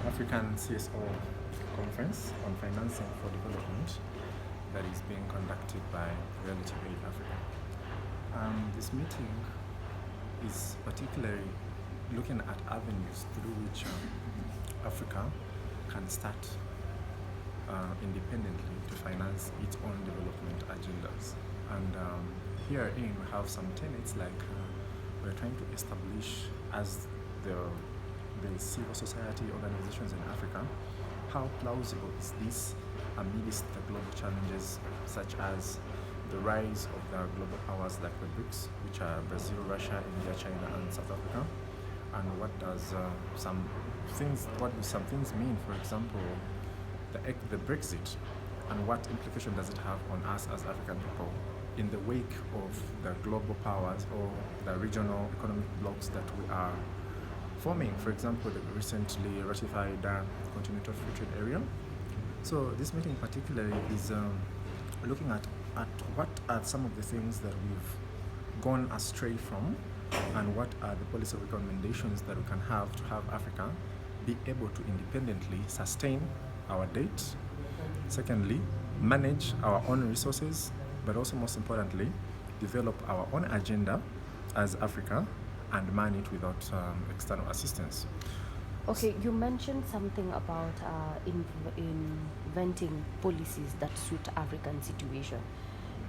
African CSO conference on financing for development that is being conducted by Relative Aid Africa. This meeting is particularly looking at avenues through which Africa can start independently to finance its own development agendas. And herein we have some tenets like we're trying to establish as the civil society organizations in Africa, how plausible is this amidst the global challenges such as the rise of the global powers like the BRICS, which are Brazil, Russia, India, China, and South Africa, and what do some things mean? For example, the Brexit, and what implication does it have on us as African people in the wake of the global powers or the regional economic blocks that we are forming? For example, the recently ratified Continental Free Trade Area. So this meeting particularly is looking at what are some of the things that we've gone astray from, and what are the policy recommendations that we can have to have Africa be able to independently sustain our debt. Secondly, manage our own resources, but also most importantly, develop our own agenda as Africa and man it without external assistance. Okay, you mentioned something about inventing policies that suit African situation.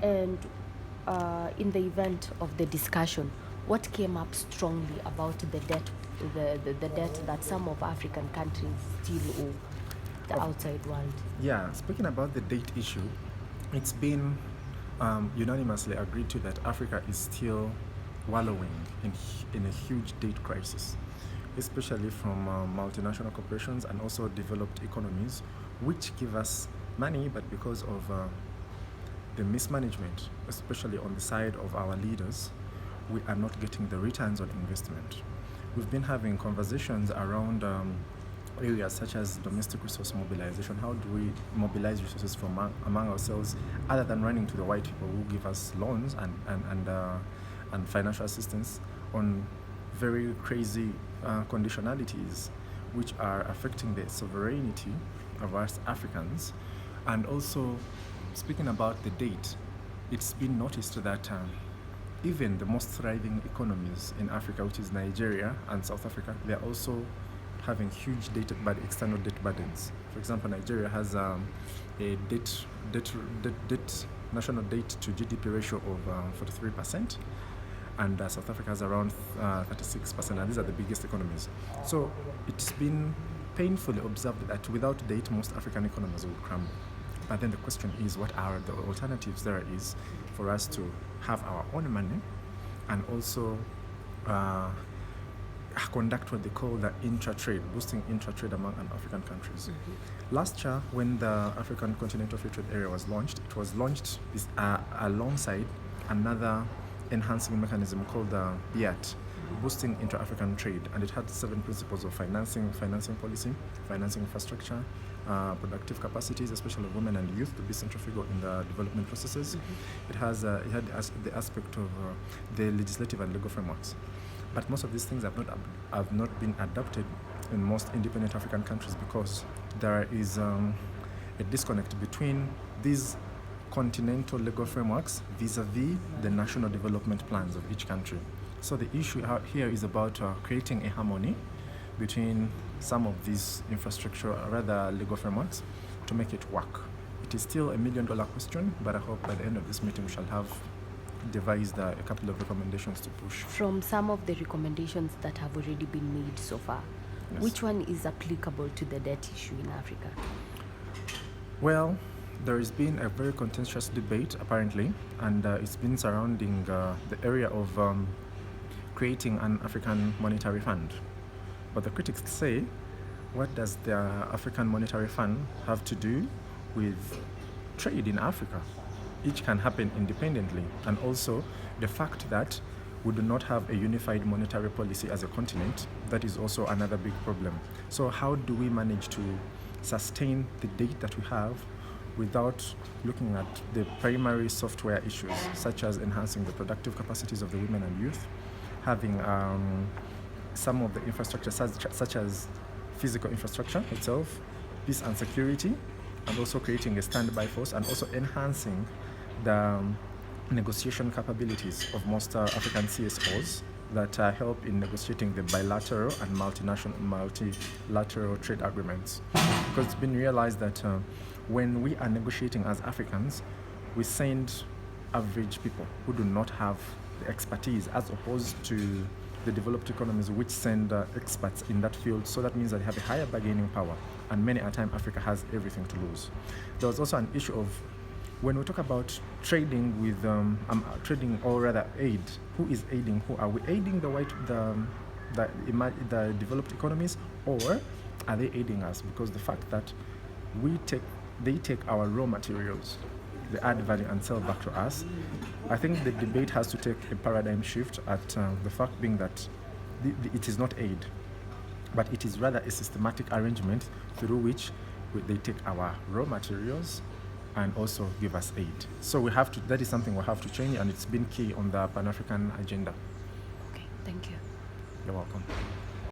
And in the event of the discussion, what came up strongly about the debt, the debt that some of African countries still owe the outside world? Yeah, speaking about the debt issue, it's been unanimously agreed to that Africa is still wallowing in a huge debt crisis, especially from multinational corporations and also developed economies, which give us money, but because of the mismanagement, especially on the side of our leaders, we are not getting the returns on investment. We've been having conversations around areas such as domestic resource mobilization. How do we mobilize resources from among ourselves, other than running to the white people who give us loans and financial assistance on very crazy conditionalities, which are affecting the sovereignty of us Africans. And also, speaking about the debt, it's been noticed that even the most thriving economies in Africa, which is Nigeria and South Africa, they are also having huge external debt burdens. For example, Nigeria has a national debt to GDP ratio of 43%, and South Africa has around 36%, and these are the biggest economies. So it's been painfully observed that without debt, most African economies will crumble. But then the question is, what are the alternatives there is for us to have our own money and also conduct what they call the intra-trade, boosting intra-trade among African countries. Mm-hmm. Last year, when the African Continental Free Trade Area was launched, it was launched alongside another enhancing mechanism called the BIAT, boosting intra-African trade, and it had 7 principles of financing policy, financing infrastructure, productive capacities, especially of women and youth, to be central figure in the development processes. Mm-hmm. It had the aspect of the legislative and legal frameworks. But most of these things have not been adopted in most independent African countries because there is a disconnect between these continental legal frameworks vis-a-vis the national development plans of each country. So the issue out here is about creating a harmony between some of these infrastructure, or rather legal frameworks, to make it work. It is still $1 million question, but I hope by the end of this meeting we shall have devised a couple of recommendations to push. From some of the recommendations that have already been made so far, yes, which one is applicable to the debt issue in Africa? Well, there has been a very contentious debate, apparently, and it's been surrounding the area of creating an African monetary fund. But the critics say, what does the African monetary fund have to do with trade in Africa? Each can happen independently, and also the fact that we do not have a unified monetary policy as a continent, that is also another big problem. So how do we manage to sustain the debt that we have without looking at the primary software issues, such as enhancing the productive capacities of the women and youth, having some of the infrastructure such as physical infrastructure itself, peace and security, and also creating a standby force, and also enhancing the negotiation capabilities of most African CSOs that help in negotiating the bilateral and multilateral trade agreements. Because it's been realized that when we are negotiating as Africans, we send average people who do not have the expertise, as opposed to the developed economies which send experts in that field. So that means that they have a higher bargaining power, and many a time Africa has everything to lose. There was also an issue of, when we talk about trading with trading, or rather aid, who is aiding who? Are we aiding the developed economies, or are they aiding us? Because the fact that they take our raw materials, they add value and sell back to us. I think the debate has to take a paradigm shift at the fact being that it is not aid, but it is rather a systematic arrangement through which they take our raw materials and also give us aid. So that is something we have to change, and it's been key on the Pan-African agenda. Okay, thank you. You're welcome.